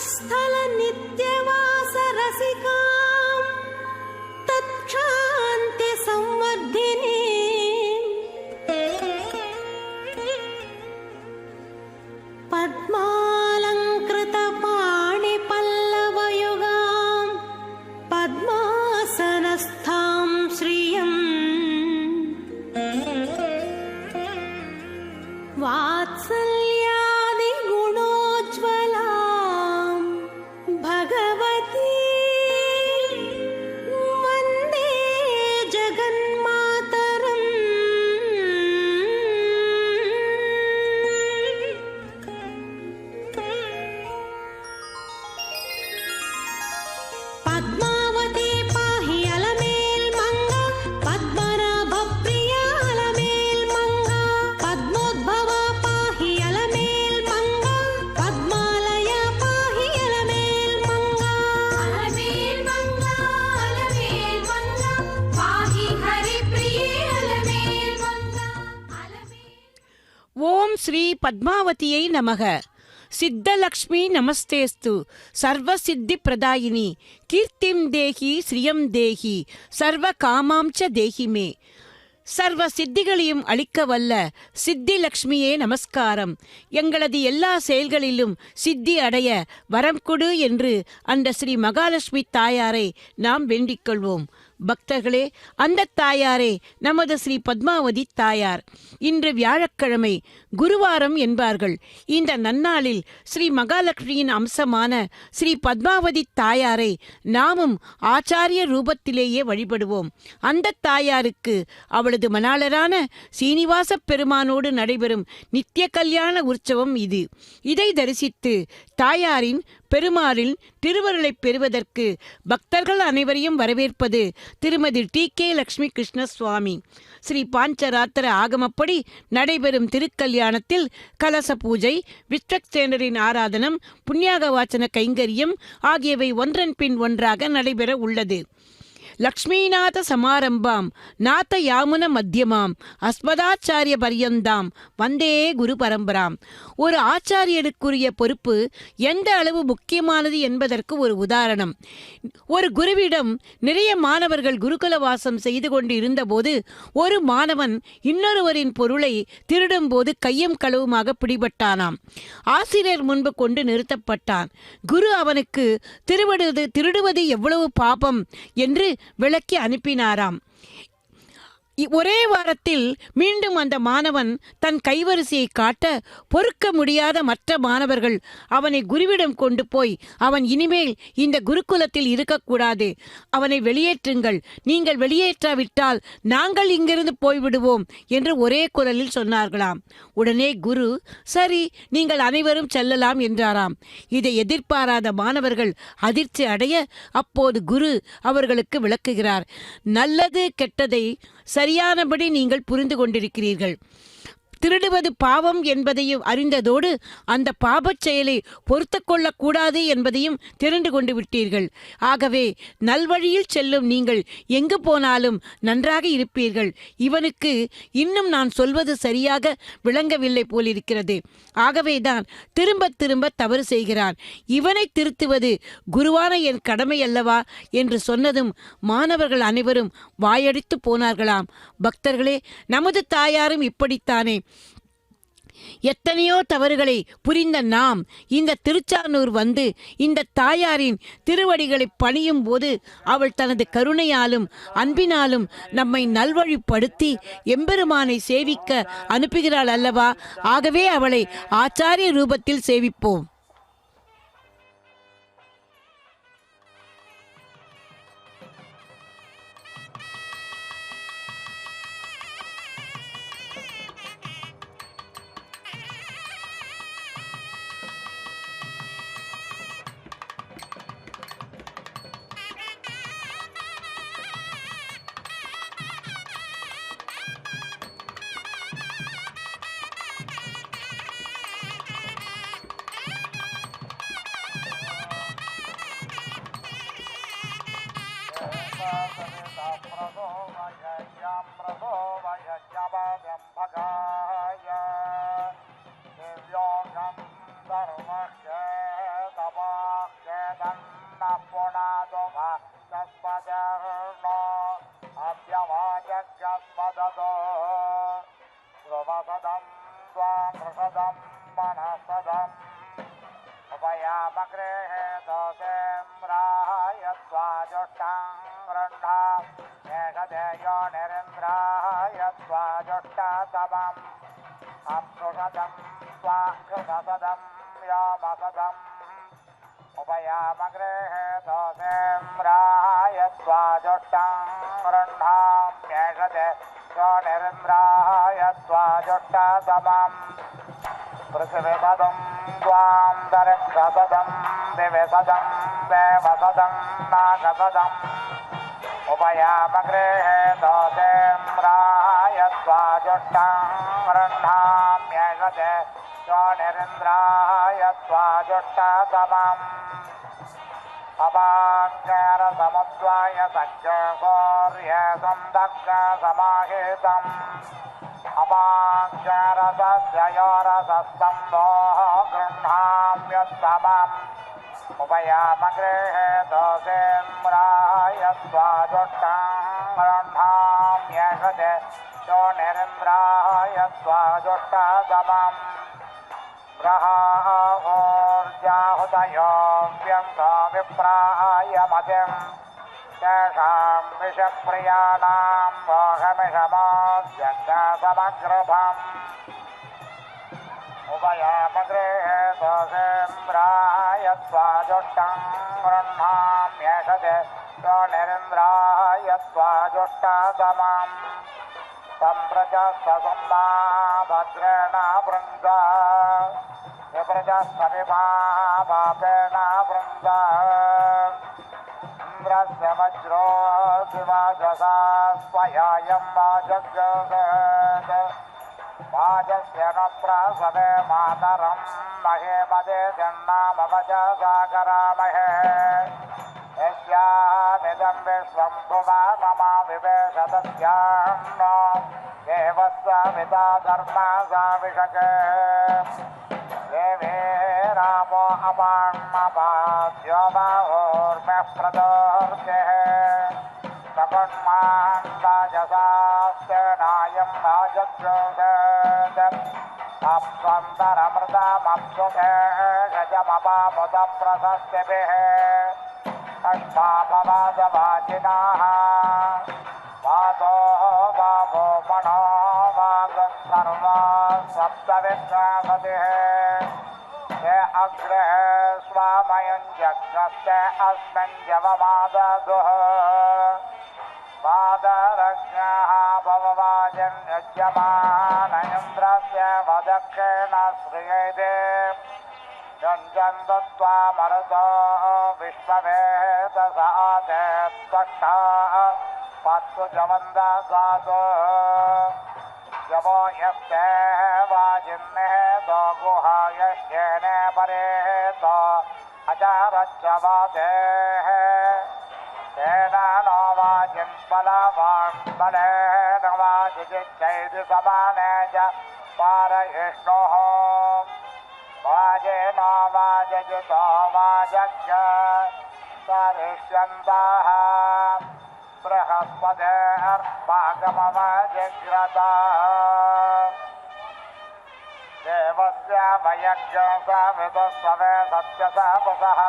वक्षस्थल नित्यवास रसिकां तत्क्षान्ति संवर्धिनी पद्मालंकृत पाणि पल्लवयुगां पद्मासनस्थां श्रियं वात्सल्यादि गुणोज्ज्वलां भगवती वन्दे जगन्मातरम्। पद्मावती पाहि अलमेल मंगा पद्मनाभ प्रिय अलमेल मंगा पद्मोद्भव पाहि अलमेल मंगा पद्मालय पाहि अलमेल मंगा पाहि हरि प्रिय अलमेल मंगा। ஓம் ஸ்ரீ பத்மாவதியை நமக. சித்தலக்ஷ்மி நமஸ்தேஸ்து. சர்வ சித்தி பிரதாயினி. கீர்த்திம் தேகி ஸ்ரீயம் தேகி. சர்வ காமாம்ச தேகிமே. சர்வ சித்திகளையும் அளிக்க வல்ல சித்தி லக்ஷ்மியே நமஸ்காரம். எங்களது எல்லா செயல்களிலும் சித்தி அடைய வரம் கொடு என்று அந்த ஸ்ரீ மகாலட்சுமி தாயாரை நாம் வேண்டிக் கொள்வோம். பக்தர்களே, அந்த தாயாரே நமது ஸ்ரீ பத்மாவதி தாயார். இன்று வியாழக்கிழமை, குருவாரம் என்பார்கள். இந்த நன்னாளில் ஸ்ரீ மகாலட்சுமியின் அம்சமான ஸ்ரீ பத்மாவதி தாயாரை நாமும் ஆச்சாரிய ரூபத்திலேயே வழிபடுவோம். அந்த தாயாருக்கு அவளது மணாளரான சீனிவாச பெருமானோடு நடைபெறும் நித்திய கல்யாண உற்சவம் இது. இதை தரிசித்து தாயாரின் பெருமாளின் திருவருளை பெறுவதற்கு பக்தர்கள் அனைவரையும் வரவேற்பது திருமதி டி.கே. லட்சுமி கிருஷ்ண சுவாமி. ஸ்ரீ பாஞ்சராத்திர ஆகமப்படி நடைபெறும் திருக்கல்யாணத்தில் கலச பூஜை, விஸ்வக்சேனரின் ஆராதனம், புண்ணியாக வாசன கைங்கரியம் ஆகியவை ஒன்றன் பின் ஒன்றாக நடைபெற உள்ளது. லக்ஷ்மீநாத சமாரம்பாம் நாத யாமுன மத்தியமாம் அஸ்மதாச்சாரிய பரியந்தாம் வந்தே குரு பரம்பராம். ஒரு ஆச்சாரியருக்குரிய பொறுப்பு எந்த அளவு முக்கியமானது என்பதற்கு ஒரு உதாரணம். ஒரு குருவிடம் நிறைய மாணவர்கள் குருகுல வாசம் செய்து கொண்டு இருந்தபோது ஒரு மாணவன் இன்னொருவரின் பொருளை திருடும் போது கையும் களவுமாக பிடிபட்டானாம். ஆசிரியர் முன்பு கொண்டு நிறுத்தப்பட்டான். குரு அவனுக்கு திருடுவது எவ்வளவு பாபம் என்று விளக்கி அனுப்பினாராம். ஒரே வாரத்தில் மீண்டும் அந்த மாணவன் தன் கைவரிசையை காட்ட பொறுக்க முடியாத மற்ற மாணவர்கள் அவனை குருவிடம் கொண்டு போய், அவன் இனிமேல் இந்த குருகுலத்தில் இருக்கக்கூடாது, அவனை வெளியேற்றுங்கள், நீங்கள் வெளியேற்றாவிட்டால் நாங்கள் இங்கிருந்து போய்விடுவோம் என்று ஒரே குரலில் சொன்னார்களாம். உடனே குரு, சரி, நீங்கள் அனைவரும் செல்லலாம் என்றாராம். இதை எதிர்பாராத மாணவர்கள் அதிர்ச்சி அடைய அப்போது குரு அவர்களுக்கு விளக்குகிறார். நல்லது கெட்டதை சரியானபடி நீங்கள் புரிந்து கொண்டிருக்கிறீர்கள். திருடுவது பாவம் என்பதையும் அறிந்ததோடு அந்த பாபச் செயலை பொறுத்து கொள்ளக்கூடாது என்பதையும் தெரிந்து கொண்டு விட்டீர்கள். ஆகவே நல்வழியில் செல்லும் நீங்கள் எங்கு போனாலும் நன்றாக இருப்பீர்கள். இவனுக்கு இன்னும் நான் சொல்வது சரியாக விளங்கவில்லை போலிருக்கிறது. ஆகவேதான் திரும்ப திரும்ப தவறு செய்கிறான். இவனை திருத்துவது குருவான என் கடமை அல்லவா என்று சொன்னதும் மாணவர்கள் அனைவரும் வாயடித்து போனார்களாம். பக்தர்களே, நமது தாயாரும் இப்படித்தானே. எத்தனையோ தவறுகளை புரிந்த நாம் இந்த திருச்சானூர் வந்து இந்த தாயாரின் திருவடிகளை பணியும் போது அவள் தனது கருணையாலும் அன்பினாலும் நம்மை நல்வழிப்படுத்தி எம்பெருமானை சேவிக்க அனுப்புகிறாள் அல்லவா? ஆகவே அவளை ஆச்சாரிய ரூபத்தில் சேவிப்போம். ददो ध्रुवसदं त्वां प्रसदं मनसदम् उपयामग्रेहे दोषेम्राय त्वाजुष्टां गृह्णा एषदेयो निरिन्द्राय त्वाजुष्टतमम् अप्सुषदं त्वाक्षुषसदं यामसदम् उपयामग्रेहे दोषेम्राय त्वाजुष्टां गृह्णाम्येषदे यो निरिन्द्राय त्वाजुष्टतमम् पृथिवीसदं त्वां दरिक्षसदं दिविसदं देवसदं नागसदम् उपयामग्रेहे दोषेम्राय त्वाजुष्टां गृह्णाम्येषदे यो निरिन्द्राय त्वाजुष्टतमम् अपाङ्गरसमुद्वाय सख्यसौर्ये सन्दग्धसमाहितम् अपाङ्गरसस्ययोरसस्तम्भोः गृह्णाम्युत्तमम् उपयामग्रेहे दोषेम्राय त्वाजुष्टां गृह्णाम्येषदे यो निरिन्द्राय त्वाजुष्टतमम् ग्रहाहोर्जाहुतयो व्यन्त विप्राय मतिम् तेषां विषप्रियाणां मोहमिषमोऽध्यक्षसमग्रभम् उभयामग्रेहे दोषेम्राय त्वाजुष्टां गृह्णाम्येषदे यो निरिन्द्राय त्वाजुष्टतमम् सम्प्रजस्तसुम्ना भद्रेण वृन्द विप्रजस्तविभापेन वृन्द इन्द्रस्य वज्रो शिवाजसा स्वयायं वाजग्रसेत् वाजस्य न प्रसवे मातरं महेमदे जन्नामवजसागरामहे यस्यामिदं विश्वं भुवनमा विवेशतस्यान्नो देवस्वामिता धर्मा साविषके देवे रामो अपान्नपाद्यो बाहोर्म्यः प्रदोर्गेः सकुन्मान् राजसास्तेनायं राजग्रोसेत् अप्स्वन्तरमृतमप्सुते गजमपामुदप्रशस्तिभिः अष्टाभवादवाचिनाः वातो वावो मनो वागस्सर्वा सप्तविद्वासतिः ये अग्रे स्वामयुञ्जग्नस्ते अस्मिन् जवमाददुः वादरज्ञः भववाजन्युज्यमान इन्द्रस्य वदक्षेण श्रियैते यञ्जन्तु मरुतो विश्ववेदसाते त्वष्टा पत्तु जवन्दसातो जवो यस्ते वाजिन्नेः दो गुहायश्चेने परेः अचारच्चवादेः तेन नो वाजिन्बलवान् बलेन वाजिजिच्चैति समाने च पारयिष्णुः वाजेन वाजजुतो वाजज्ञ सरिष्यन्तः बृहस्पतेर्भागमवजिग्रता देवस्य वयज्ञसविदुस्सवे सत्यसवसः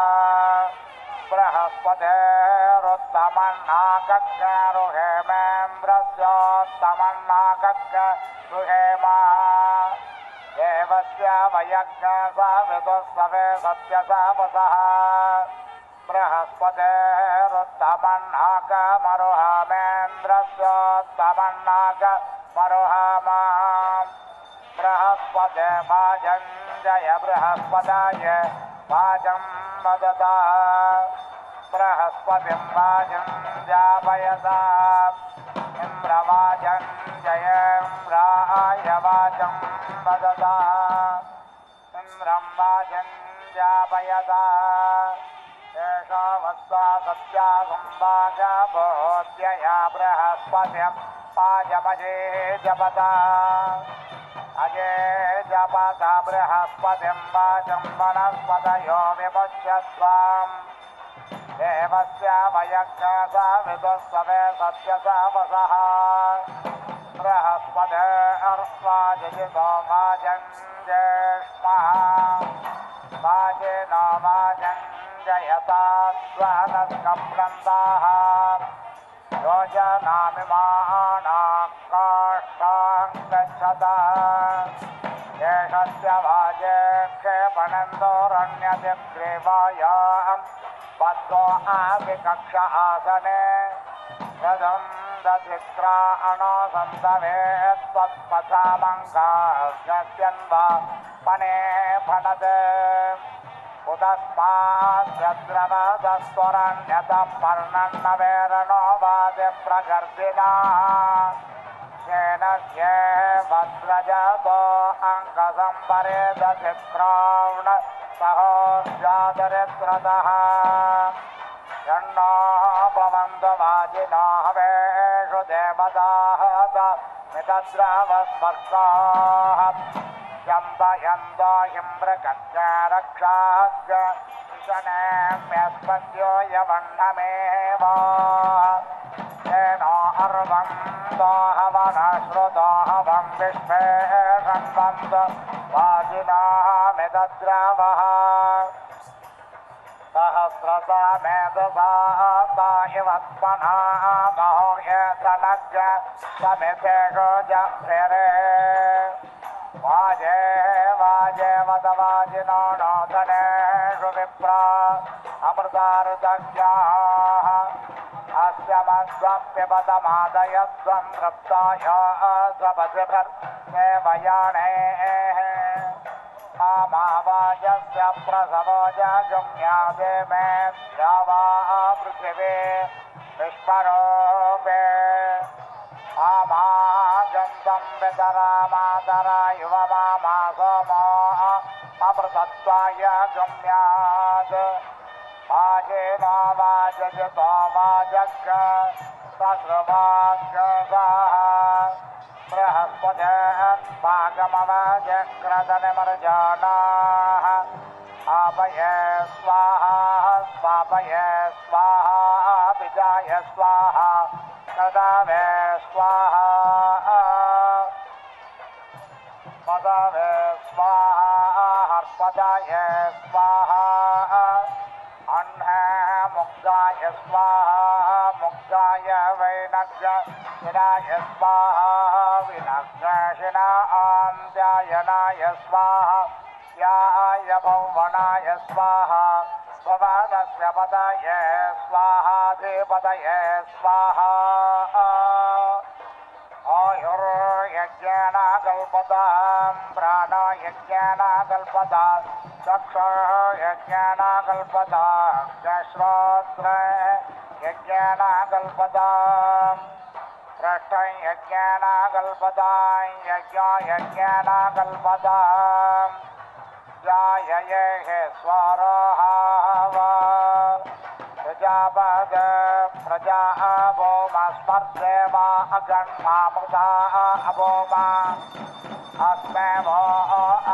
बृहस्पतेरुत्तमन्नाकज्ञरुहेमेन्द्रस्योत्तमन्नाकज्ञरुहेम देवस्य वयज्ञसविदुस्सवे सत्यसवसः बृहस्पतेरुत्तमन्नाकमरुहामेन्द्रस्योत्तमन्नाकमरुहाम बृहस्पते वाजञ्जय बृहस्पताय वाजं वदता बृहस्पतिं वाजञ्जापयता इन्द्रवाजञ्जयेन्द्राय वाचं वदता इन्द्रं वाजञ्जापयता एषा वत्सा सत्या संवागबोध्यया बृहस्पतिं वाजमजे जपता अजे जपता बृहस्पतिं वाचं वनस्पतयो विमुच्यत्वाम् देवस्य वयज्ञसविदुस्सवे सत्यसवसः बृहस्पते अर्वाजितो वाजञ्जेष्मः वाजिनो वाजञ्जयता स्वनस्कप्लन्दाः योजनामिमानां काष्ठां गच्छता येषस्य वाजे क्षेपणन्दोरण्यदिग्रीवायां बद्धो आविकक्ष आसने यदं दधिक्रा अणोसन्तवेत्त्वत्पथामङ्गास्यन्वा पणे फणदे उदस्माद्रवदस्वरण्यतः पर्णन्नवेरणो वादे प्रगर्दिनाः शेनस्य वज्रजतो अङ्कसम्परेदधिक्रावण सहोस्यादरित्रतः षण्णो भवन्तो वाजिनो हवेषु देवताः मितद्रवस्पर्शाः यम्बयन्तो हिमृगस्य रक्षास्य शनेम्यस्पत्यो यवण्णमेव तेनो अर्वन्तो हवनश्रुतो हवं विश्वे षण्वन्तो वाजिनः मितद्रवः सहस्रसा मेधसा ताहिवत्मना महोयतनज्ञ समितेषु जप्सिरे वाजे वाजे वद वाजिनो नोदनेषु विप्रा अमृतारुदज्ञाः अस्य मध्वप्यपदमादयस्वं तृप्ताय स्वपतिभर्देवयाणेः आमावाजस्य प्रसवो जगम्यादे मे द्रावा पृथिवी विश्वरूपे आमागन्तं वितरामातरा युवमामा सोमो अमृतत्वाय गम्यात् वाजेनो वाजजतो वाजग् सस्रुवाग्रसः बृहस्पते भागमवजक्रदनिमर्जानाः आपये स्वाहा स्वापये स्वाहा पिजाय स्वाहा कदावे स्वाहा पदावे स्वाहा हर्पदाय स्वाहा अह्ने मुक्ताय स्वाहा मुक्ताय वैनग्य विनाय स्वाहा विनग्नशिना आन्त्यायनाय स्वाहा याय भौवनाय स्वाहा भवानस्य पदय स्वाहाधिपतय स्वाहा आयुर्यज्ञेन कल्पतां प्राणो यज्ञेन कल्पता चक्षुर्यज्ञेन कल्पता श्रोत्र यज्ञेन कल्पतां पृष्ठं यज्ञेन कल्पतां यज्ञो यज्ञेन कल्पतां जायये स्वरोहाव प्रजापद प्रजा अभोमा स्पर्धेवा अगन्मामृता अभोमा अस्मे वो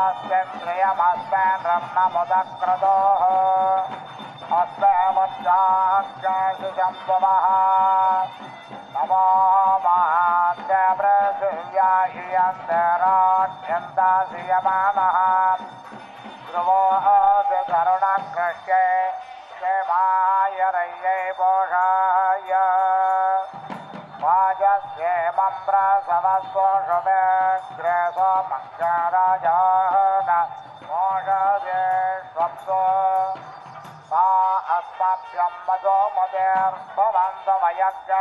अस्मेन्द्रियमस्मे ब्रह्ममुदक्रतोः अस्मे वच्चाक्षशम्भवः नमो महान्ते पृथिव्या इयन्तराट्यन्तासियमानः ध्रुवोऽसि करुणकृष्ये क्षेमाय रय्यै पोषाय वाजस्येमं प्रसवस्वशुभेऽग्रे सोमङ्गराजान मोषधेष्वप्सु सा अस्मभ्यं मदो मदेर्भवन्तवयज्ञ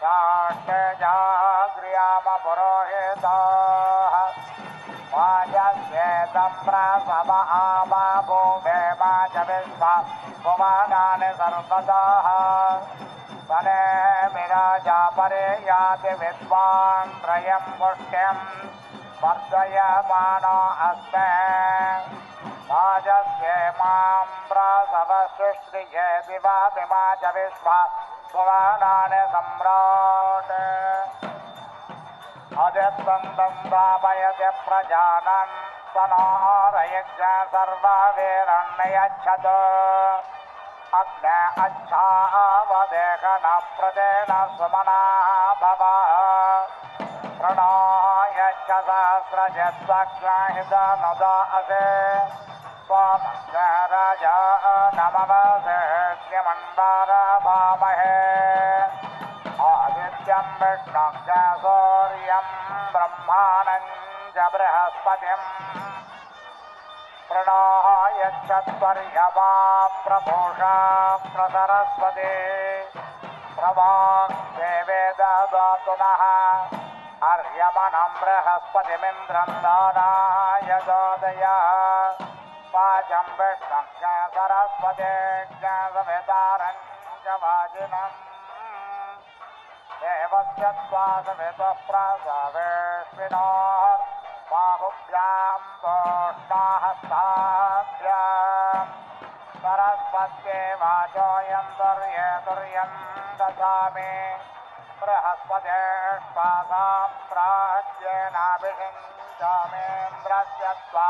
साष्टेजाग्र्यामपुरोहिताः वाजस्येतं प्रसव आमा भूमे मा च विश्वा भुवनानि सर्वतः वने विराजा परे याति विद्वान् त्रयं पुष्ट्यं वर्धयमानो अस्मे वाजस्येमां प्रसव सृष्टिये दिवादिमा च विश्वा भुवनानि सम्राट् अदित्वन्तं स्थापयति प्रजानन् सनोरयज्ञ सर्ववीरण्ययच्छत् अग्ने अच्छावदेहन प्रदेन सुमना भव प्रणोय च सहस्रजत्सग्राहितनुदासे सोमस्य राजा नमवसेऽग्निमण्डारभामहे आदित्यं विष्णुं च सूर्यं ब्रह्माणं च बृहस्पतिम् प्रणोय चत्वर्यवा प्रभूषा प्रसरस्वती प्रवाक्ते ददातु नः अर्यमणं बृहस्पतिमिन्द्रं दानाय दोदय वाचं विष्णुं च सरस्वतीं च सवितारं च वाजिनम् देवस्य त्वा सवितुः प्रसवेश्विनोः बाहुभ्यां तोष्णाहस्ताभ्यां सरस्वत्यै वाचोऽयं तुर्यं ददामि बृहस्पतेष्वासां प्राज्येनाभिषिञ्चामीन्द्रस्य त्वा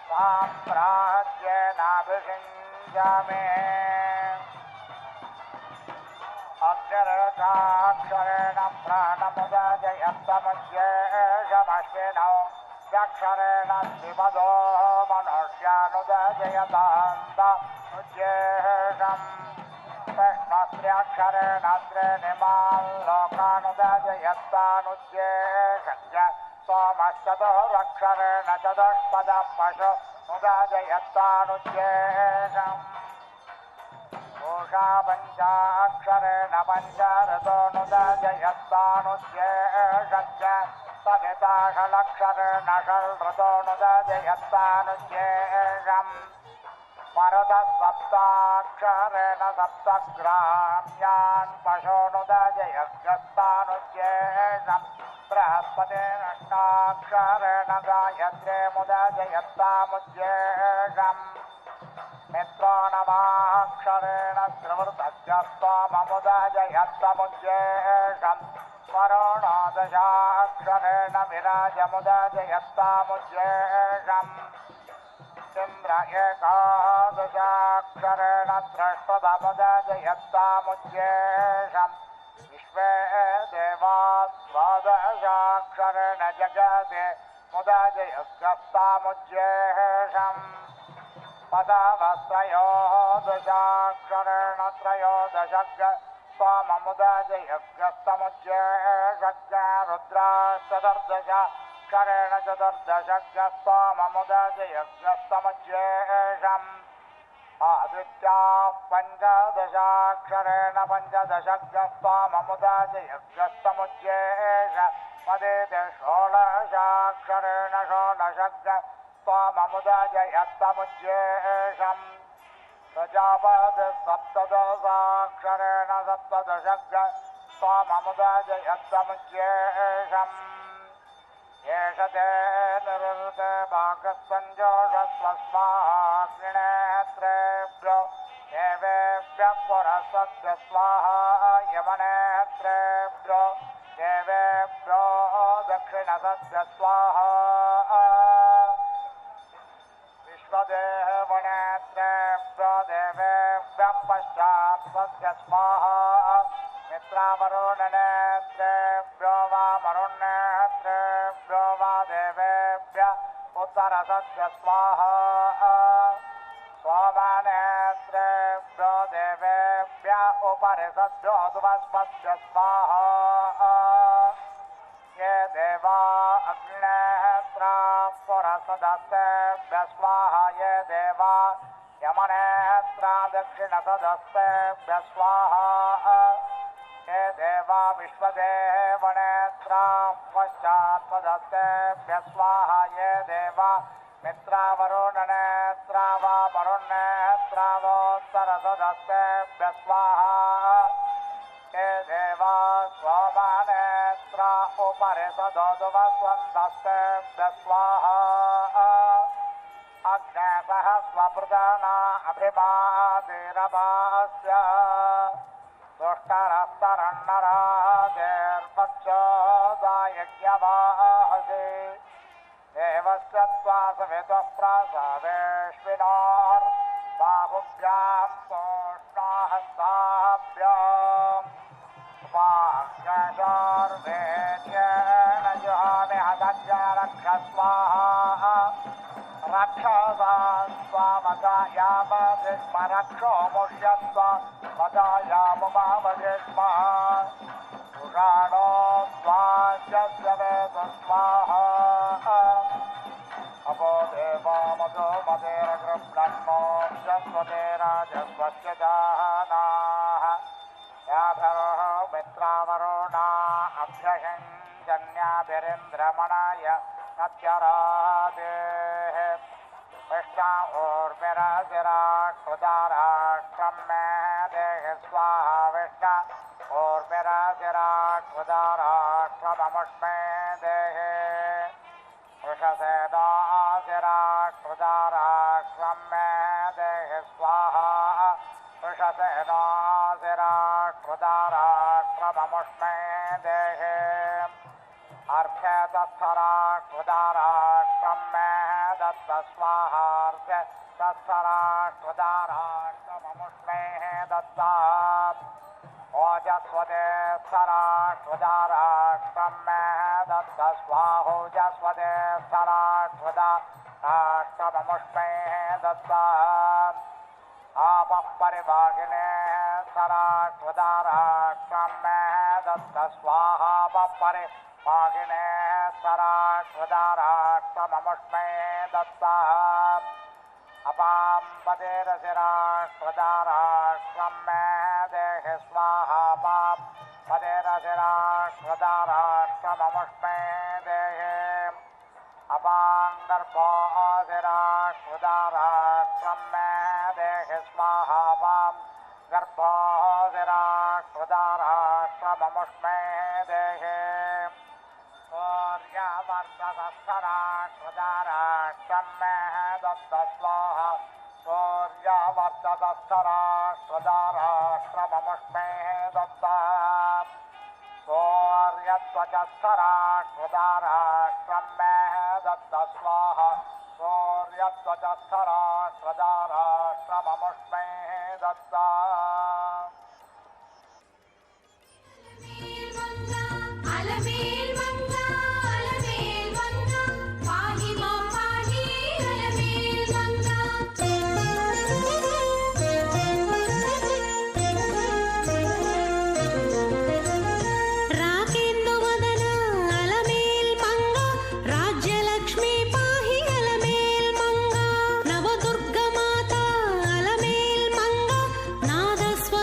साम्राज्येनाभिषिञ्चामि अक्षरेण प्राणमुदजयन्तमुज्येषमश्विनौ यक्षरेण शिवदो मनुष्यानुदजयतान्तमुज्येषम् कृष्णस्त्र्यक्षरेण त्रीणिमान् लोकानुदजयत्तानुज्येषञ्च सोमश्चतुरक्षरेण चतुष्पदः पशुनुदजयत्तानुज्येषम् पूषा पञ्चाक्षरेण पञ्चऋतोनुदजयत्तानुज्येषञ्च सविता षडक्षरेण षड्ऋतोनुदजयत्तानुज्येषम् मरुतः सप्ताक्षरेण सप्तग्राम्यान् पशूनुदजयत्तानुज्येषम् बृहस्पतिरष्टाक्षरेण गायत्रीमुदजयत्तामुज्येषम् मित्रो नमाक्षरेण त्रिवृतस्य स्तोममुदजयत्तमुज्येषम् वरुणो दशाक्षरेण विराजमुदजयत्तामुज्येषम् इन्द्र एकादशाक्षरेण द्रष्टुतमुदजयत्तामुज्येषम् विश्वे देवा द्वादशाक्षरेण जगते मुदजयत्तामुज्येषम् पदावस्त्रयोदशाक्षरेण त्रयोदशज्ञ सोममुदजयज्ञस्तमुज्येषज्ञ रुद्राश्चतुर्दशाक्षरेण चतुर्दशज्ञ सोममुदजयज्ञस्तमुज्येषम् आदित्याः पञ्चदशाक्षरेण पञ्चदशज्ञ सोममुदजयज्ञस्तमुज्येष मदेते षोडशाक्षरेण षोडशज्ञ त्वाममुदजयत्तमुज्येषम् प्रजापतिः सप्तदशाक्षरेण सप्तदशज्ञ त्वाममुदजयत्तमुज्येषम् एष ते निरुते भागस्पञ्जोषस्वस्माग्निनेत्रेभ्यो देवेभ्यः पुरस्सद्य स्वाहा यमनेत्रेभ्यो देवेभ्यो दक्षिणसद्य स्वाहा विश्वदेवनेत्रेभ्यो देवेभ्यः पश्चात्सद्य स्वाहा मित्रावरुणनेत्रेभ्यो वामरुणनेत्रेभ्यो वा देवेभ्यः उत्तरसद्य स्वाहा सोमनेत्रेभ्यो देवेभ्यः उपरिसद्यो दुवस्पद्य स्वाहा ये देवा अग्नेत्राः पुरसदस्तेभ्यः स्वाहा ये देवा यमनेत्राः दक्षिणसदस्तेभ्यः स्वाहा ये देवा विश्वदेवनेत्राः पश्चात्पदस्तेभ्यः स्वाहा ये देवा मित्रावरुणनेत्राः वा वरुणनेत्राः वोत्तरसदस्तेभ्यः स्वाहा ये देवा सोमनेत्रा उपरिसदोदुवस्वन्दस्तेभ्यः स्वाहा अग्ने सहस्वप्रदाना अभिमादिरभास्य दुष्टरस्तरन्नराजेर्पक्षोदायज्ञवाहसि देवस्य त्वा सवितुः प्रसवेश्विनोर् बाहुभ्यां तोष्णाहस्ताभ्याम् वाक्यशार्वेद्येन जुह स्वाहा रक्षसा स्वामदायामधिष्म रक्षो मुष्यस्व वदायाममावधिष्म पुराणो स्वास्य वेद स्वाहा अपो देवो मधो मदेरगृह्णन्नो जस्वते राजस्वस्य दानाः याधरो मित्रावरुणा अभ्यहिञ्जन्याभिरिन्द्रमणाय नत्यरादेः कृष्णा ऊर्मिराशिराक्षुदाराष्ट्रं मे देहि स्वाहा विष्णा ऊर्मिराशिराक्षुदाराष्ट्रममुष्मे देहि वृषसेनाशिराक्षुदाराष्ट्रं मे देहि स्वाहा वृषसेनाशिराक्षुदाराष्ट्रममुष्मे देहि अर्थे तत्सराक्षुदाराष्ट्रं मे दत्त स्वाहार्थे तत्सराक्षुदाराष्ट्रममुष्मे दत्ता ओजस्वते सराक्षुदाराष्ट्रं मे दत्त स्वाहोजस्वते सराक्षुदाराष्ट्रममुष्मे दत्ता आपः परिवागिने सराक्षुदाराष्ट्रं मे दत्त स्वाहापः परिवागिने सराक्षुदाराष्ट्रममुष्मे दत्ता अपां पदेरशिराक्षुदाराष्ट्रं मे देहि स्वाहापां पदेरशिराक्षुदाराष्ट्रममुष्मे देहि अपाङ्गर्भोऽशिराक्षुदाराष्ट्रं मे देहि स्वाहापां गर्भोऽशिराक्षुदाराष्ट्रममुष्मे देहि सूर्यवर्चसराक्षुदाराष्ट्रं मे दत्त स्वाहा सूर्यवर्चसराक्षुदाराष्ट्रममुष्मे दत्ता सूर्यध्वजसराक्षुदाराष्ट्रं मे दत्त स्वाहा सूर्यध्वजसराक्षुदाराष्ट्रममुष्मे दत्ता अलमेल मंगा अलमेल मंगा पाहि मां पाहि अलमेल मंगा రాకేందు వదన అలమేల్ మంగ రాజ్యలక్ష్మి పాహి అలమేల్ మంగ నవదుర్గ మాత అలమేల్ మంగ నాదస్వ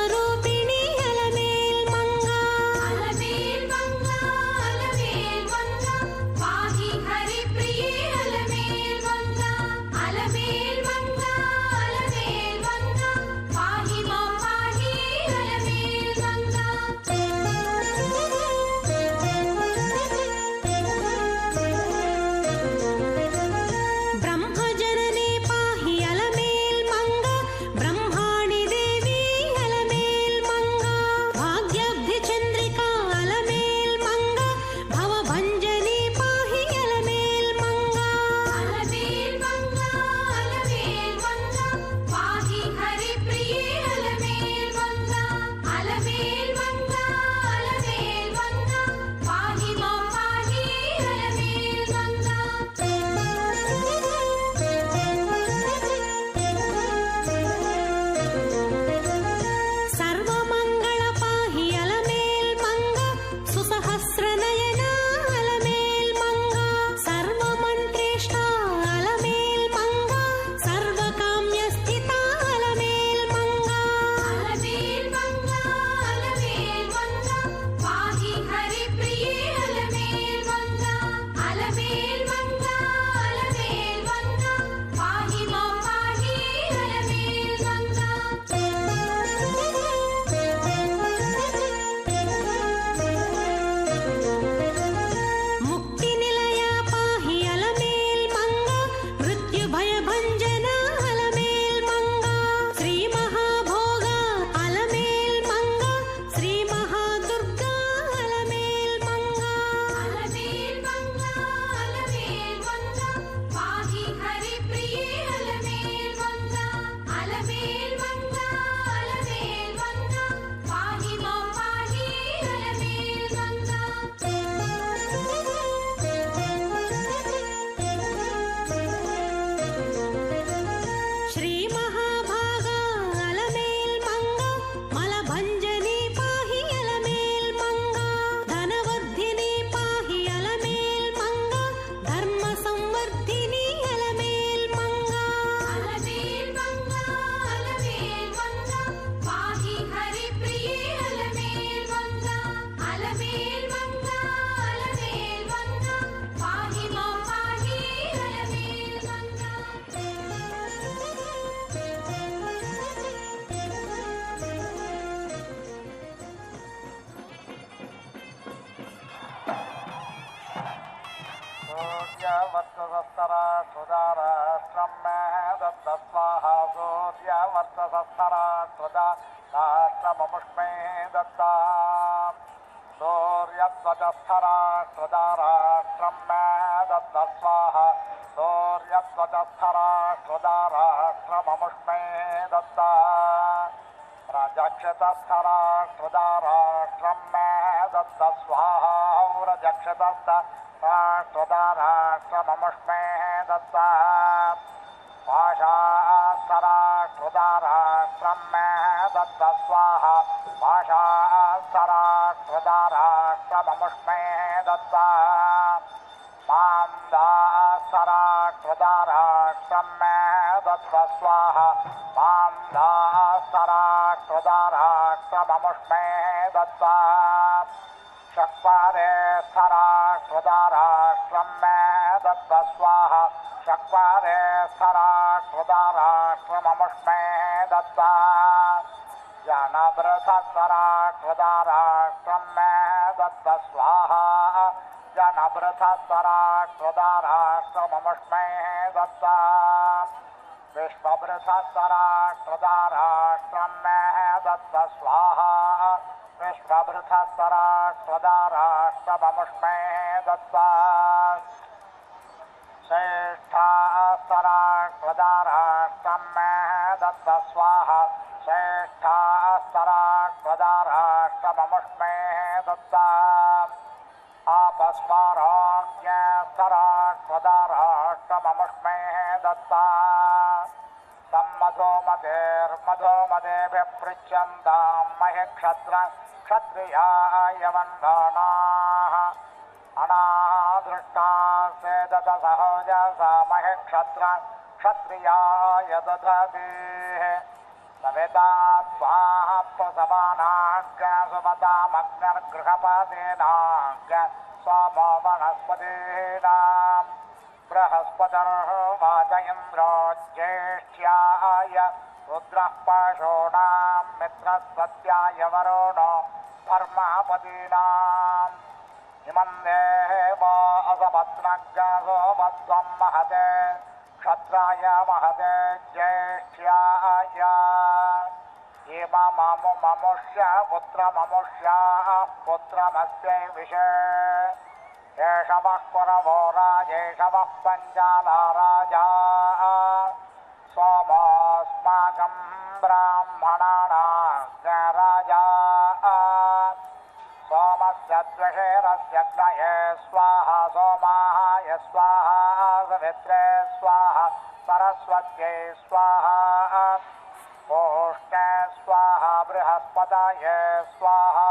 राष्ट्रं मे दत्त स्वाहा सूर्यवर्चसस्थराष्ट्रदा राष्ट्रममुष्मे दत्ता सूर्यध्वजस्थराष्ट्रदा राष्ट्रं मे दत्त स्वाहा सूर्यध्वजस्थराष्ट्रदा राष्ट्रममुष्मे दत्ता रजक्षतस्थराष्ट्रदा राष्ट्रं मे दत्त स्वाहा रजक्षतस्थराष्ट्रदा राष्ट्रममुष्मे दत्ता पाशास्तराष्ट्रदा राष्ट्रं मे दत्त स्वाहा पाशास्तराष्ट्रदा राष्ट्रममुष्मे दत्ता मान्दास्तराष्ट्रदा राष्ट्रं मे दत्त स्वाहा मान्दास्तराष्ट्रदा राष्ट्रममुष्मे दत्ता शक्वारे स्थराष्ट्रदा राष्ट्रं मे दत्त स्वाहा शक्वारे स्थराष्ट्रदा राष्ट्रममुष्मे दत्ता जनभृतस्तराष्ट्रदा राष्ट्रं मे दत्त स्वाहा जनभृतस्तराष्ट्रदा राष्ट्रममुष्मे दत्ता विश्वभृतस्तराष्ट्रदा राष्ट्रं मे दत्त स्वाहा विश्वभृतस्तराष्ट्रदा राष्ट्रममुष्मे दत्ता श्रेष्ठास्तराष्ट्रदा राष्ट्रं मे दत्त स्वाहा श्रेष्ठास्तराष्ट्रदा राष्ट्रममुष्मे दत्ता आपस्मारोग्यस्तराष्ट्रदा राष्ट्रममुष्मे दत्ता सम्मधोमतेर्मधोमतेभिः पृच्छन्तां महि क्षत्रियाय वन्दनाः अनादृष्टास्ते ददसहोजसा महि क्षत्रियाय दधतीः सविता स्वाहा प्रसवानाग् सुमतामग्निर्गृहपतेनाग् सोमो वनस्पतीनां बृहस्पतिर्वाच इन्द्रो ज्येष्ठ्याय रुद्रः पाशोणां मित्रस्पत्याय वरुणो धर्मापतीनाम् इमं देवो असपत्नग्गो वत्वं महते क्षत्राय महते ज्येष्ठ्याय इमममुष्य पुत्रममुष्याः पुत्रमस्यै विषे एष वः कुरवो राजेश वः पञ्चाला राजा सोमोऽस्माकं ब्राह्मणानां राजा सोमस्य द्विषेरस्य अग्नये स्वाहा सोमाय स्वाहा सवित्रे स्वाहा सरस्वत्यै स्वाहा ओष्णे स्वाहा बृहस्पतये स्वाहा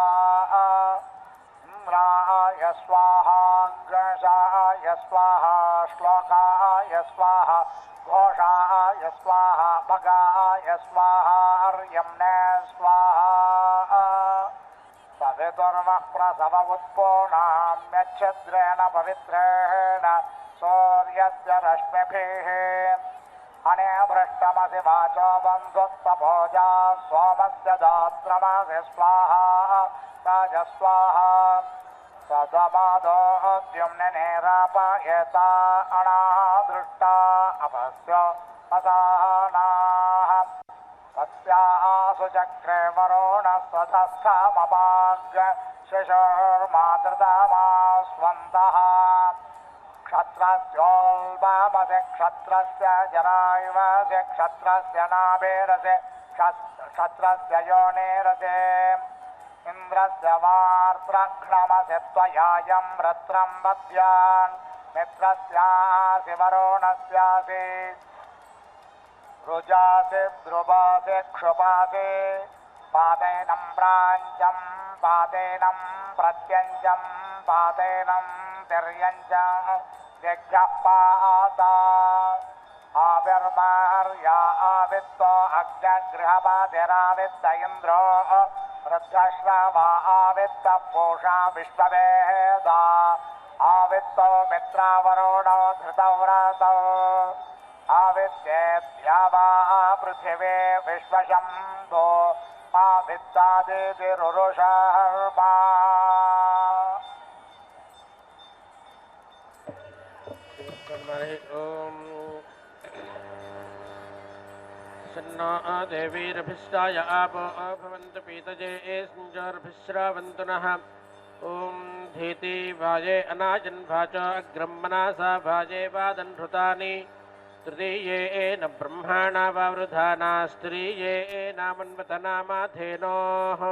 इन्द्राय स्वाहा गणेशाय स्वाहा श्लोकाय स्वाहा घोषाय स्वाहा भगाय स्वाहा अर्यम्णे स्वाहा सवितुर्वः प्रसव उत्पूर्णां यच्छिद्रेण पवित्रेण सूर्यस्य रश्मिभिः अनेभृष्टमसि वाचो बन्धुस्तपोजा सोमस्य दात्रमसि स्वाहा राजस्वाहा सदमादोद्युम्निरापयेता अनादृष्टा अपस्य असानाः तस्यासु चक्रे वरुणस्वधस्थमपाग् शिशुर्मातृतमास्वन्तः क्षत्रस्योल्बामसि क्षत्रस्य जरायुवसि क्षत्रस्य नाभिरसि क्षत्रस्य योनिरसि इन्द्रस्य वार्त्रघ्नमसि त्वयायं वृत्रं वद्यान् मित्रस्यासि वरुणस्यासि रुजासि द्रुवासि क्षुपासि पादेनं प्राञ्चं पादेनं प्रत्यञ्चं पादेनं तिर्यञ्चं दिग्भ्यः पाता आविर्मार्या आवित्तो अग्निगृहपातिरावित्त इन्द्रो रुद्रश्रवा आवित्त पूषा विश्ववेदा आवित्तो मित्रावरुणो धृतव्रतौ आवित्येभ्यवा पृथिवी विश्वशम्भो आवित्तादितिरुरुषर्मा ओम सन्नो देवीरभिष्टाय आपो भवन्तु पीतजे संजोर्भिश्रावन्तु नः ॐ धीति भाजे अनाजन्भाच अग्रं मनासा भाजे वादन्हृतानि तृतीये न ब्रह्माणा वावृधानास्त्रीये नामन्वतनामाधेनोः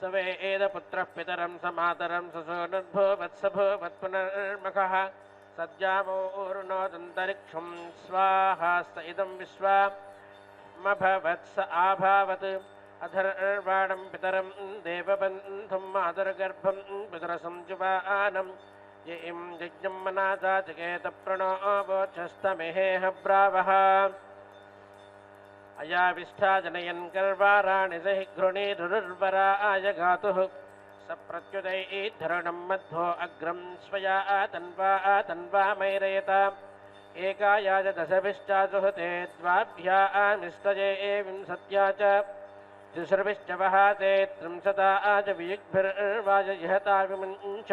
सवे एदपुत्रः पितरं समातरं ससोनुर्भो वत्सभो वत्पुनर्मखः सद्यामोरुणोदन्तरिक्षं स्वाहास्त इदं विश्वामभवत्स आभावत् अधर्वाणं पितरं देवबन्धुं मातर्गर्भं पितरसंजुवानं ये इं यज्ञं मनासा जगेत प्रणो वोचस्तमेह ब्रावः अयाविष्ठा जनयन् गर्वाराणि सहि घृणीरुर्वराय गातुः सप्रत्युदैधरणं मध्वो अग्रं स्वया तन्वा मैरयत एकायाज दशभिश्चाजुहते द्वाभ्यामिस्तये विंशत्या च तिसृभिश्च वहाते त्रिंशता च वियुग्भिर्वाजयहता विमुञ्च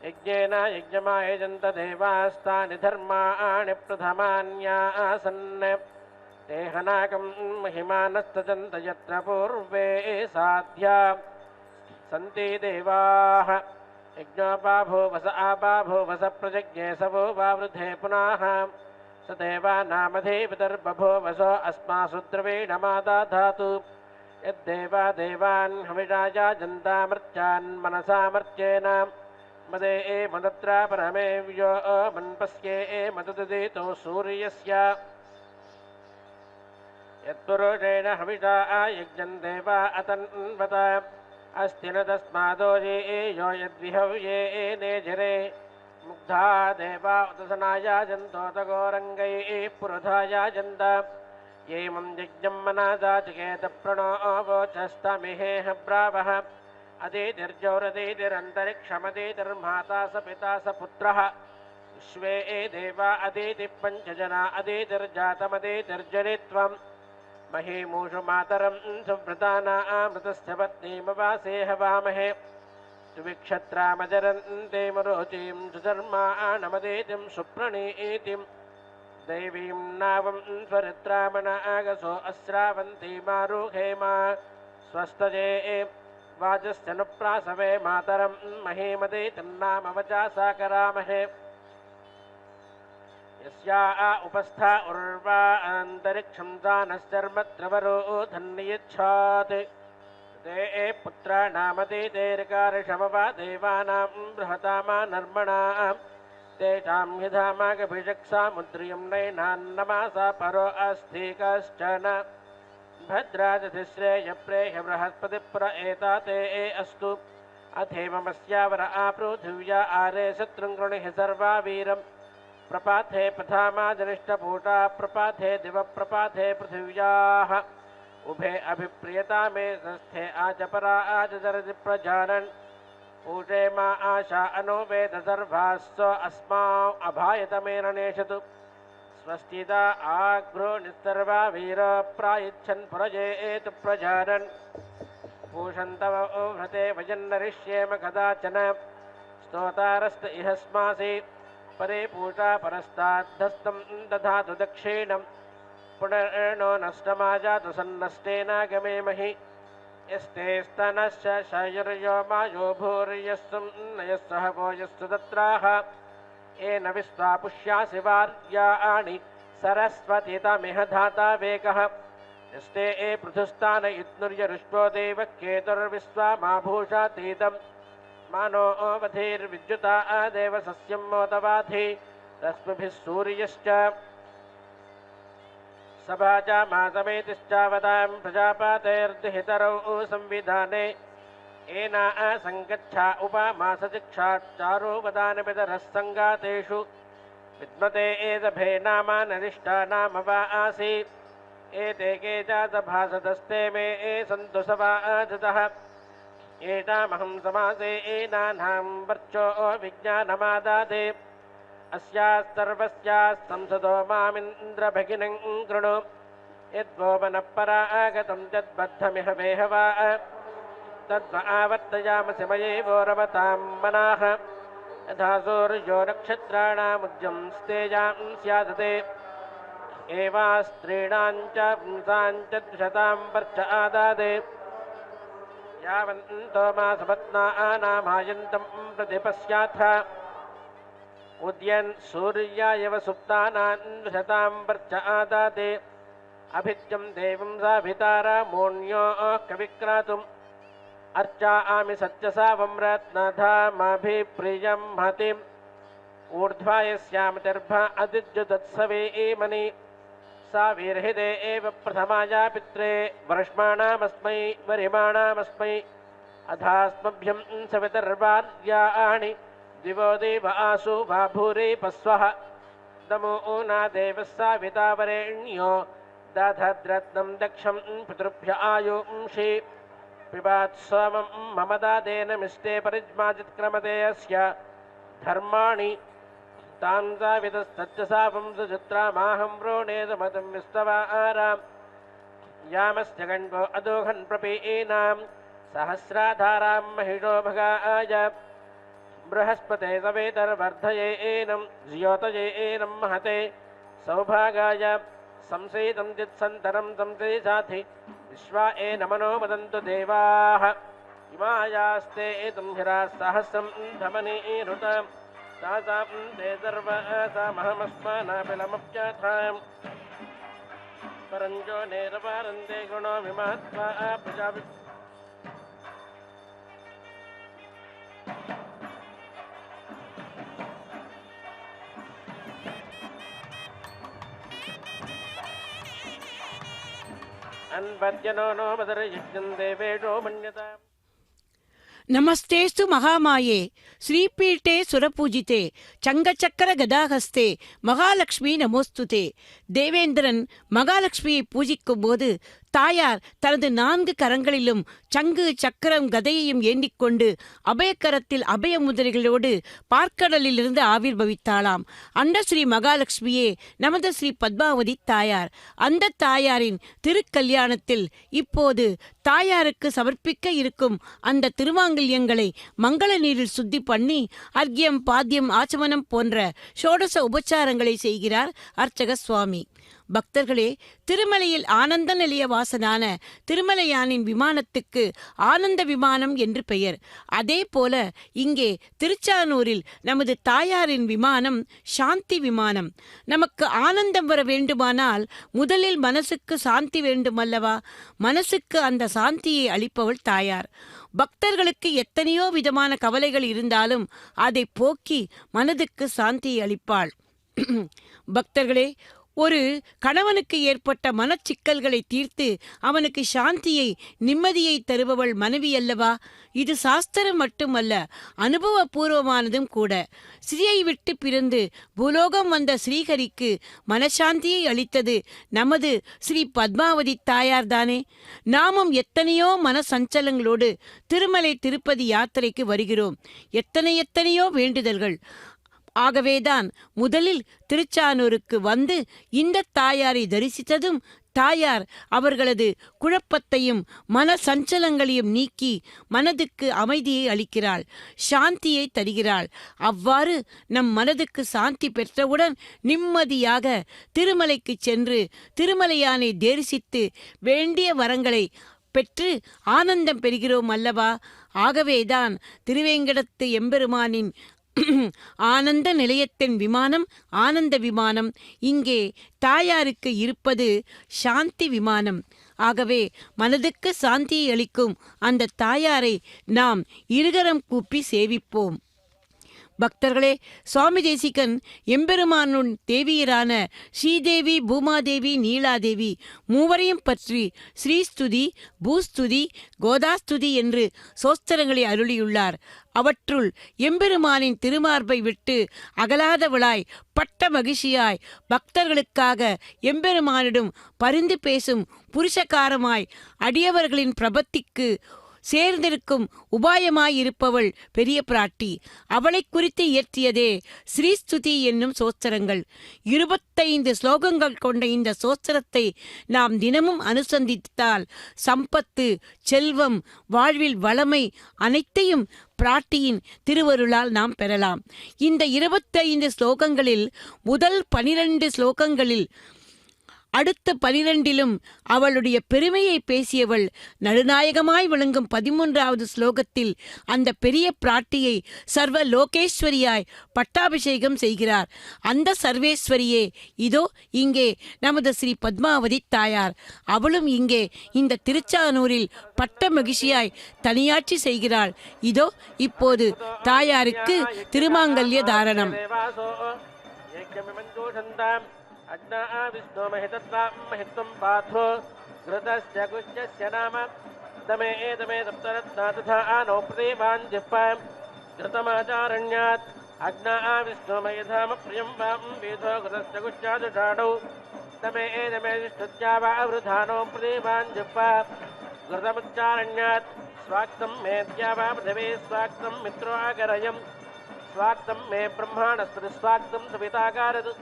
यज्ञेन यज्ञमायजन्त देवास्तानि धर्माणि प्रथमान्यासन् तेहनाकं महिमानस्तजन्त यत्र पूर्वे साध्या सन्ति देवाः यज्ञोपाभूवस आपाभूवस प्रजज्ञे सवो वावृधे पुनः स देवानामधिपितर्बभूवसो अस्मासु द्रवीणमादाधातु यद्देवा देवान् हविषाया जन्तामर्त्यान् मनसामर्त्येन मदे मदत्रा परमे व्यो मन्पस्ये मदुदितो सूर्यस्य यत्पुरुषेण हविषा यज्ञं देवा अतन्वत अस्ति न तस्मादो ये यो यद्विहव्ये नेजरे मुग्धा देवा उदसनाया जन्तोतगोरङ्गैः पुरुधाया जन्त ये मं यज्ञं मनासा चिकेत प्रणो वोचस्तमिहेह ब्रावः अदितिर्जौरदितिरन्तरिक्षमदितिर्माता स पिता स पुत्रः विश्वे देवा अदितिः पञ्चजना अदितिर्जातमदितिर्जनित्वम् महीमूषु मातरं सुव्रतानामृतस्य पत्नीमवासे हवामहे सुविक्षत्रामजरन्ते मरोचीं सुधर्माणमदेतिं सुप्रणीतिं दैवीं नावं स्वरित्रामणागसो अस्रावन्ती मारुहेमा स्वस्तजे वाजस्यनुप्रासवे मातरं महीमदेतिं नामवचासा करामहे यस्या उपस्था उर्वा अन्तरिक्षं दानश्चर्मद्रवरोधन्यच्छात् ते पुत्राणामदितेर्कारशमवा देवानां बृहतामा नर्मणां तेषां यथामागभिषक्सामुद्रियं नैनान्नमासा परो अस्ति कश्चन भद्राजतिश्रेयप्रेह्य बृहस्पतिप्र एता ते अस्तु अथेवमस्यावर आपृथिव्या आरे शत्रुङ्गृणिः सर्वा वीरम् प्रपाथे प्रथामाजनिष्ठभूता प्रपाथे दिवप्रपाथे पृथिव्याः उभे अभिप्रियता मे संस्थे आचपरा आचरति प्रजानन् पूजे मा आशा अनो वेद सर्वास्व अस्मा अभायतमेन नेषतु स्वस्तिदा आग्रो निस्सर्वा वीर प्रायच्छन् पुरजेत प्रजानन् पूषन्तव भ्रते वजन्नरिष्येम कदाचन स्तोतारस्त इहस्मासि परे पूषा परस्ताद्धस्तं दधातु दक्षिणं पुनर्नो नष्टमाजातु सन्नष्टेनागमेमहि यस्ते स्तनश्च शयर्यो मायो भूर्यस्सं नयस्सह वो यस्सु तत्राः येन विश्वा पुष्यासि वार्याणि सरस्वती तमिह धाता वेकः यस्ते पृथुस्तान इत्नुर्यरुष्पो देवः केतुर्विश्वा मा भूषातीतम् मानो अवधिर्विद्युता देव सस्यं मोदवाधि रश्मिभिः सूर्यश्च सभा च मासमेतिश्चावतां प्रजापातेर्दिहितरौ संविधाने एना संगच्छा उपमासचिक्षाच्चारो वदानपितरः सङ्गातेषु विद्मते एदभे नामानरिष्टा नाम वा आसि एते के जातभासदस्ते मे सन्तु सवाजतः एतामहं समासे एनानां वर्चो विज्ञानमादाते अस्याः सर्वस्याः संसदो मामिन्द्रभगिनं कृणु यद्वोमनः परागतं तद्बद्धमिह वेहवा तद्व आवर्तयामसि मयैवो रमतां मनाः यथा सूर्यो नक्षत्राणामुद्यं स्तेजां स्यादते एवा स्त्रीणां च पुंसां च द्विषतां वर्ष आदादे यावन्तो मासपत्नानामायन्तं प्रतिपश्याथ उद्यन् सूर्यायव सुप्तानां द्विषतां वर्ष आदादे अभित्यं देवं साभितारा मोन्यो कविक्रातुम् अर्चा आमि सत्यसावं रत्नधामभिप्रियं हतिम् ऊर्ध्वायस्यामतिर्भ अदिज्युतत्सवे एमनि सा वीर्हिते एव प्रथमाया पित्रे वर्ष्माणामस्मै वरिमाणामस्मै अधास्मभ्यं सवितर्वार्याणि दिवो देव आसु भाभूरे पस्वः दमो ऊना देवः सावितावरेण्यो दधद्रत्नं दक्षं पितृभ्य आयुंषि पिबात् सोमं मम दादेन मिष्टे परिज्माजित्क्रमते अस्य धर्माणि तां सावितस्तच्चसावं सुचित्रामाहं वृणेदमतं विस्तवारां यामस्य गण्वो अदोहन् प्रपीनां सहस्राधारां महिषो भगाय बृहस्पते सवेतर्वर्धयेनं ज्योतयेनं महते सौभागाय संसेदं चित्सन्तरं संसेसाथि विश्वा एनमनो वदन्तु देवाः इमायास्ते एतं हिरा सहस्रं धमनीरुतां तासां ते सर्वसामहमस्मानापिलमप्याथां परञ्जो नेरवारन्ते गुणो विमात्वा प्रजापि अन्वद्यनो नो मदरयज्ञं देवेशो मन्यताम् நமஸ்தேஸ்து மகாமாயே ஸ்ரீபீட்டே சுரபூஜிதே சங்கச்சக்கர கதாஹஸ்தே மகாலட்சுமி நமோஸ்துதே. தேவேந்திரன் மகாலட்சுமியை பூஜிக்கும் போது தாயார் தனது 4 கரங்களிலும் சங்கு சக்கரம் கதையையும் ஏந்திக்கொண்டு அபயக்கரத்தில் அபய முதிரைகளோடு பார்க்கடலிலிருந்து ஆவிர்பவித்தாளாம். அந்த ஸ்ரீ மகாலட்சுமியே நமது ஸ்ரீ பத்மாவதி தாயார். அந்த தாயாரின் திருக்கல்யாணத்தில் இப்போது தாயாருக்கு சமர்ப்பிக்க இருக்கும் அந்த திருமாங்கல்யங்களை மங்கள நீரில் சுத்தி பண்ணி அர்க்கியம் பாத்தியம் ஆச்சமனம் போன்ற ஷோடச உபச்சாரங்களை செய்கிறார் அர்ச்சக சுவாமி. பக்தர்களே, திருமலையில் ஆனந்த நிலைய வாசனான திருமலையானின் விமானத்துக்கு ஆனந்த விமானம் என்று பெயர். அதே போல இங்கே திருச்சானூரில் நமது தாயாரின் விமானம் சாந்தி விமானம். நமக்கு ஆனந்தம் வர வேண்டுமானால் முதலில் மனசுக்கு சாந்தி வேண்டுமல்லவா? மனசுக்கு அந்த சாந்தியை அளிப்பவள் தாயார். பக்தர்களுக்கு எத்தனையோ விதமான கவலைகள் இருந்தாலும் அதை போக்கி மனதுக்கு சாந்தியை அளிப்பாள். பக்தர்களே, ஒரு கணவனுக்கு ஏற்பட்ட மனச்சிக்கல்களை தீர்த்து அவனுக்கு சாந்தியை நிம்மதியை தருபவள் மனைவி அல்லவா? இது சாஸ்திரம் மட்டுமல்ல, அனுபவபூர்வமானதும் கூட. ஸ்ரீயை விட்டு பிறந்து பூலோகம் வந்த ஸ்ரீஹரிக்கு மனசாந்தியை அளித்தது நமது ஸ்ரீ பத்மாவதி தாயார்தானே. நாமும் எத்தனையோ மன சஞ்சலங்களோடு திருமலை திருப்பதி யாத்திரைக்கு வருகிறோம். எத்தனையோ வேண்டுதல்கள். ஆகவேதான் முதலில் திருச்சானூருக்கு வந்து இந்த தாயாரை தரிசித்ததும் தாயார் அவர்களது குழப்பத்தையும் மன சஞ்சலங்களையும் நீக்கி மனதுக்கு அமைதியை அளிக்கிறாள், சாந்தியை தருகிறாள். அவ்வாறு நம் மனதுக்கு சாந்தி பெற்றவுடன் நிம்மதியாக திருமலைக்கு சென்று திருமலையானை தரிசித்து வேண்டிய வரங்களை பெற்று ஆனந்தம் பெறுகிறோம் அல்லவா? ஆகவேதான் திருவேங்கடத்து எம்பெருமானின் ஆனந்த நிலையத்தின் விமானம் ஆனந்த விமானம். இங்கே தாயாருக்கு இருப்பது சாந்தி விமானம். ஆகவே மனதுக்கு சாந்தியை அளிக்கும் அந்த தாயாரை நாம் இருகரம் கூப்பி சேவிப்போம். பக்தர்களே, சுவாமி தேசிகன் எம்பெருமானுன் தேவியரான ஸ்ரீதேவி, பூமாதேவி, நீலாதேவி மூவரையும் பற்றி ஸ்ரீஸ்துதி, பூஸ்துதி, கோதாஸ்துதி என்று சோஸ்திரங்களை அருளியுள்ளார். அவற்றுள் எம்பெருமானின் திருமார்பை விட்டு அகலாதவளாய் பட்ட மகிழ்ச்சியாய் பக்தர்களுக்காக எம்பெருமானிடம் பரிந்து பேசும் புருஷகாரமாய் அடியவர்களின் பிரபத்திக்கு சேர்ந்திருக்கும் உபாயமாயிருப்பவள் பெரிய பிராட்டி. அவளை குறித்து இயற்றியதே ஸ்ரீஸ்துதி என்னும் சோஸ்திரங்கள். 25 ஸ்லோகங்கள் கொண்ட இந்த சோஸ்திரத்தை நாம் தினமும் அனுசந்தித்தால் சம்பத்து, செல்வம், வாழ்வில் வளமை அனைத்தையும் பிராட்டியின் திருவருளால் நாம் பெறலாம். இந்த 25 ஸ்லோகங்களில் முதல் 12 ஸ்லோகங்களில் அடுத்த 12லும் அவளுடைய பெருமையை பேசியவள் நடுநாயகமாய் விளங்கும் 13வது ஸ்லோகத்தில் அந்த பெரிய பிராட்டியை சர்வ லோகேஸ்வரியாய் பட்டாபிஷேகம் செய்கிறார். அந்த சர்வேஸ்வரியே இதோ இங்கே நமது ஸ்ரீ பத்மாவதி தாயார். அவளும் இங்கே இந்த திருச்சானூரில் பட்ட மகிழ்ச்சியாய் தனியாட்சி செய்கிறாள். இதோ இப்போது தாயாருக்கு திருமாங்கல்ய தாரணம். अग्ना विष्णु महितत्वां महित्वं पार्थो घृतस्य गुह्यस्य नाम दमे एदमे दप्तरत्ना तथा आनो प्रदेवान् जिह्वां घृतमाचारण्यात् अग्ना विष्णु मयधाम प्रियं वां वेदो घृतस्य गुह्यादुषाणौ दमे एदमे विष्णुत्या वा वृधानो प्रदेवान् जिह्वा घृतमुच्चारण्यात् स्वाक्तं मेद्या वा पृथिवी स्वाक्तं मित्रो आगरयं स्वाक्तं मे ब्रह्माणस्पतिस्वाक्तं सविताकारत्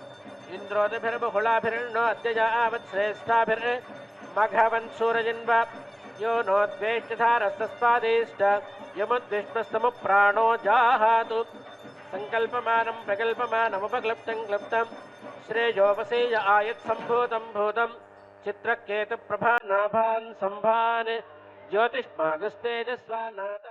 इन्द्रोदिभिर्बहुलाभिर्नो अद्यजावच्छ्रेष्ठाभिर्मघवन्सूरजिन्व यो नोद्वेष्टधारस्तस्पादेष्ट यमुद्विष्णस्तमुप्राणो जाहातु सङ्कल्पमानं प्रकल्पमानमुपक्लृप्तं क्लृप्तं श्रेयोपसेय आयत्सम्भूतं भूतं चित्रकेतुप्रभानाभान् सम्भान् ज्योतिष्मागस्तेजस्वानाथ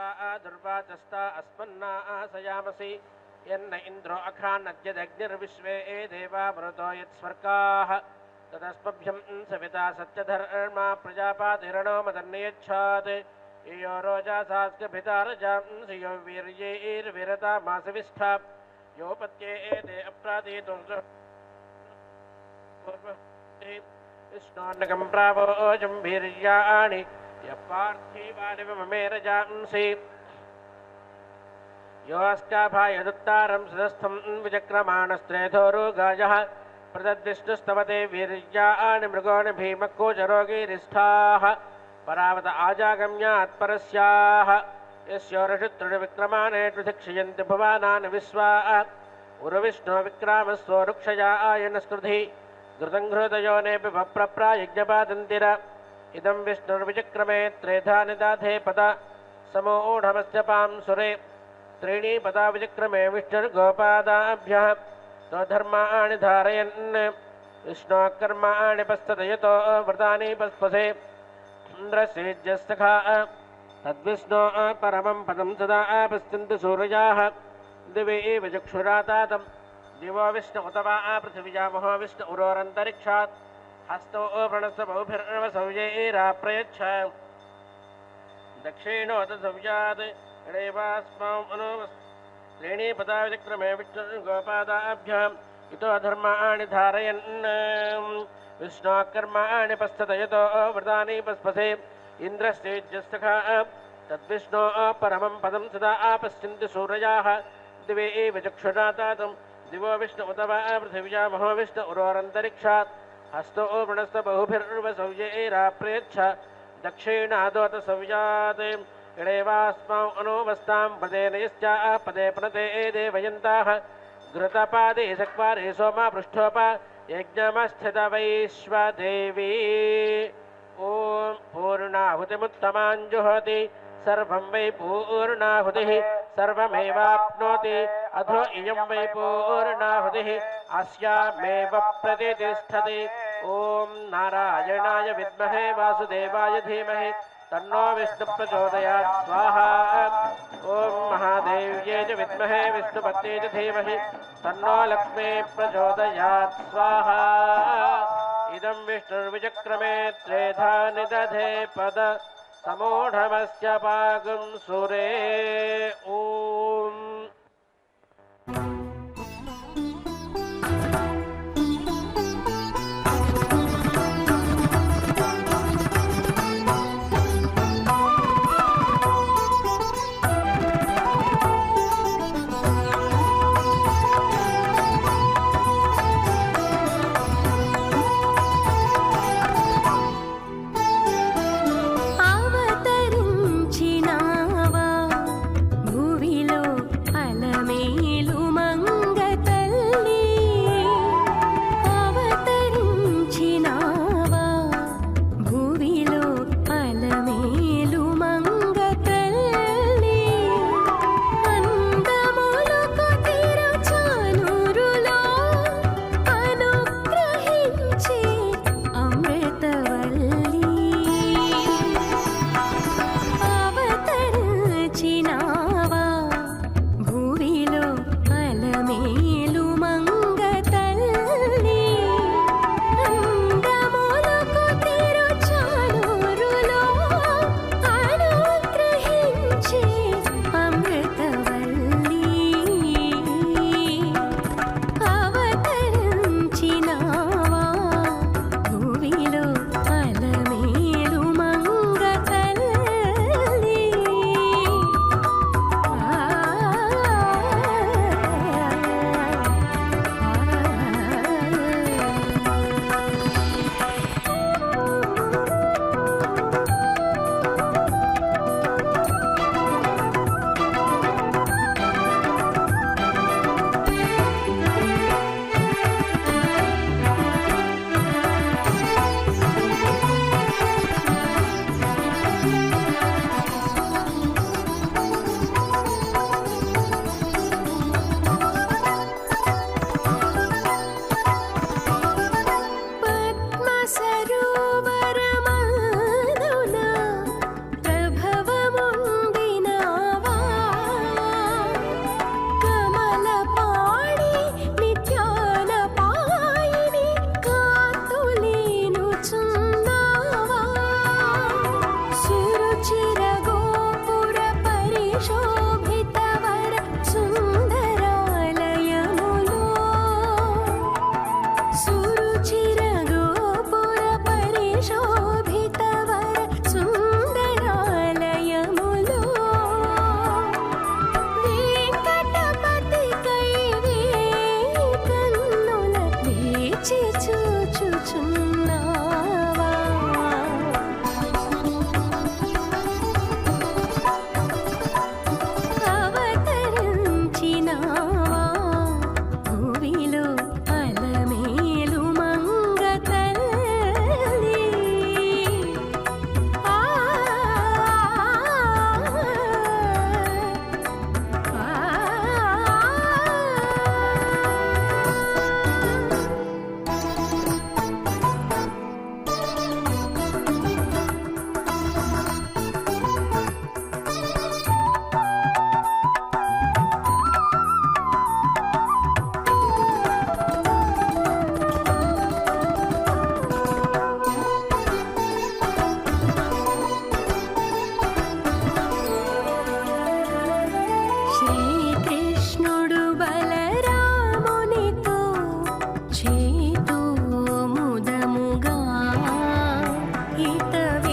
దేవా దుర్వాచస్తా అస్మన్నాసయామసి యన్న ఇంద్రో అఖాన్నద్యదగ్నిర్విశ్వే దేవా మరుతో యత్స్వర్గాః తదస్మభ్యం సవితా సత్యధర్మా ప్రజాపాతిరణో మదన్యచ్ఛాత్ యో రోజాసాస్కభితారజాంసి యో వీర్యైర్విరతామాసవిష్ఠా యో పత్యేతే అప్రాతీతో విష్ణోన్నకం ప్రావోజం వీర్యాణి యపార్థివాని మమేరజాంసి योऽस्काभायदुत्तारं सदस्थं विचक्रमाणस्त्रेधोरुगायः प्रदद्विष्णुस्तवते वीर्याणि मृगोणि भीमक्कोचरोगीरिष्ठाः परावत आजागम्यात् परस्याः यस्योरषितृणविक्रमाणे पृथिक्षयन्ति भुवानानि विश्वा उर्विष्णो विक्रामस्वरुक्षया आयनस्कृधि घृतं घृतयोनेऽपि वप्रप्रायज्ञपादन्तिर इदं विष्णुर्विचक्रमे त्रेधा निदाधे पद समूढमस्य पां सुरे त्रीणि पदा विचक्रमे विष्णुर्गोपादाभ्यः स्वधर्माणि धारयन् विष्णोकर्माणि पस्तदयतो व्रतानि पस्पसे इन्द्रसेज्यस्तखा तद्विष्णो परमं पदं सदा पश्यन्ति सूर्याः दिवि विचक्षुरातातं दिवो विष्णु उत वा पृथिव्यामहो विष्णु उरोरन्तरिक्षात् हस्तो प्रणस्तबहुभिर्नवसौजैराप्रयच्छ दक्षिणोत सव्यात् त्रीणि पदा विचक्रमे विष्णुर्गोपादाभ्याम् इतो धर्माणि धारयन् विष्णोकर्माणि पश्चतयतो व्रतानि पस्पसे इन्द्रस्तेजस्तखा तद्विष्णो परमं पदं सदा पश्यन्ति सूर्याः दिवे विचक्षुरातातं दिवो विष्णु उत वा पृथिव्यामहो विष्णु उरोरन्तरिक्षात् हस्तो प्रणस्तबहुभिर्वसौजैराप्रयच्छ दक्षिणादोत सव्यात् इडेवास्मां अनुवस्तां पदेन यश्चा पदे प्रणते देवयन्ताः घृतपादे सक्वारे सोमा पृष्ठोप यज्ञमस्थितवैश्वदेवी ॐ पूर्णाहुतिमुत्तमाञ्जुहोति सर्वं वै पूर्णाहुतिः सर्वमेवाप्नोति अधो इयं वै पूर्णाहुतिः अस्यामेव प्रतितिष्ठति ॐ नारायणाय विद्महे वासुदेवाय धीमहि तन्नो विष्णु प्रचोदयात् स्वाहा ॐ महादेव्यै च विद्महे विष्णुपत्न्यै च धीमहि तन्नो लक्ष्मी प्रचोदयात् स्वाहा इदं विष्णुर्विचक्रमे त्रेधा निदधे पद समूढमस्य पागं सुरे ॐ అవతరించినావా భూమిలో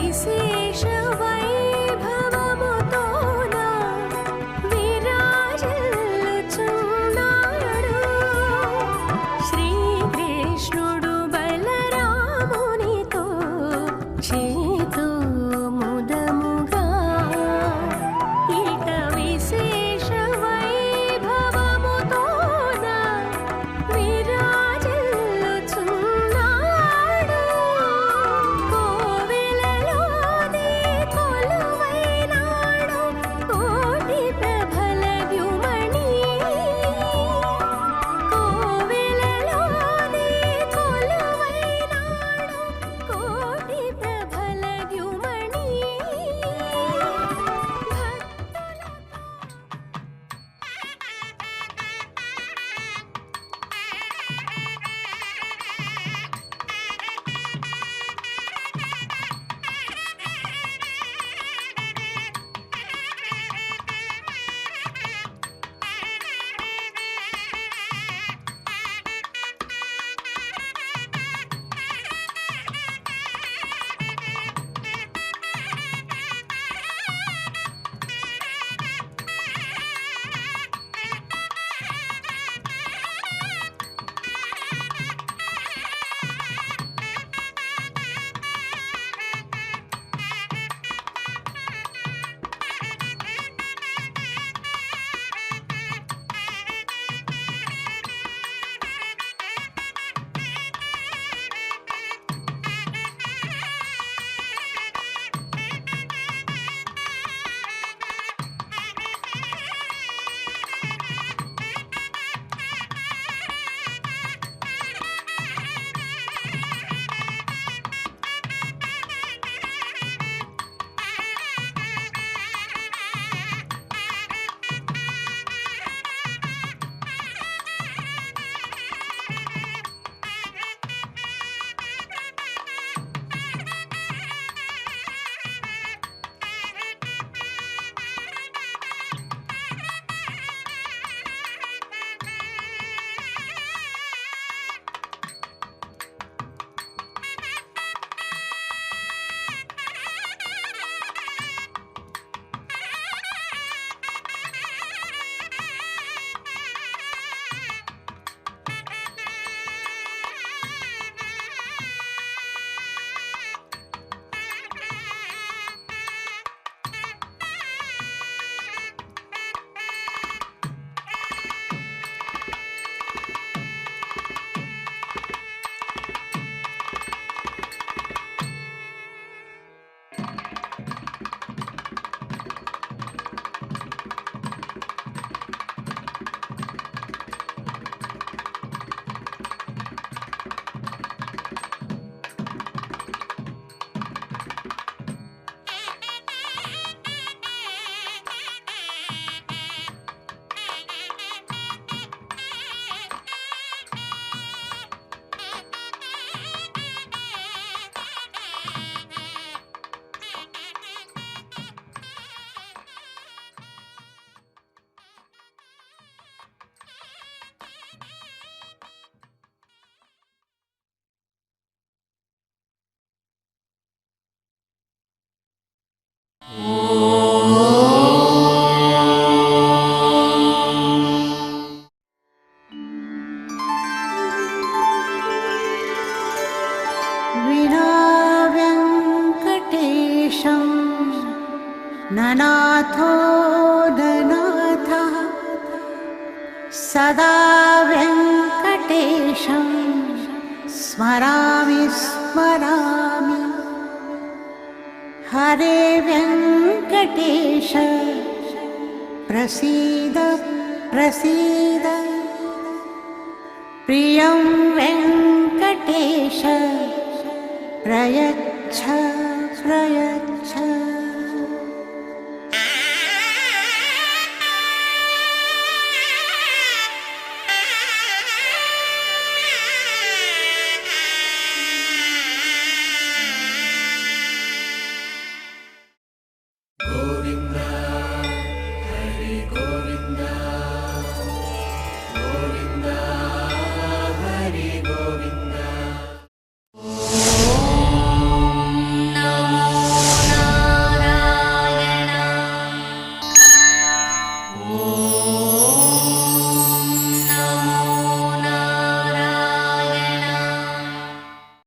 విశేష వైభవముతోన విరాజిల్లుచున్నాడు శ్రీకృష్ణుడు బలరామునితో చేతు ముదముగా ఇట విశేష వైభవముతోన విరాజిల్లుచున్నాడు కోవెలలోనే కొలువైనాడు కోటి ప్రభల ద్యుమణి కోవెలలోనే కొలువైనాడు కోటి ప్రభల ద్యుమణి ननाथो ननाथः सदा वेङ्कटेशं स्मरामि स्मरामि हरे वेङ्कटेश प्रसीद प्रसीद प्रियं वेङ्कटेश प्रयच्छ प्रयच्छ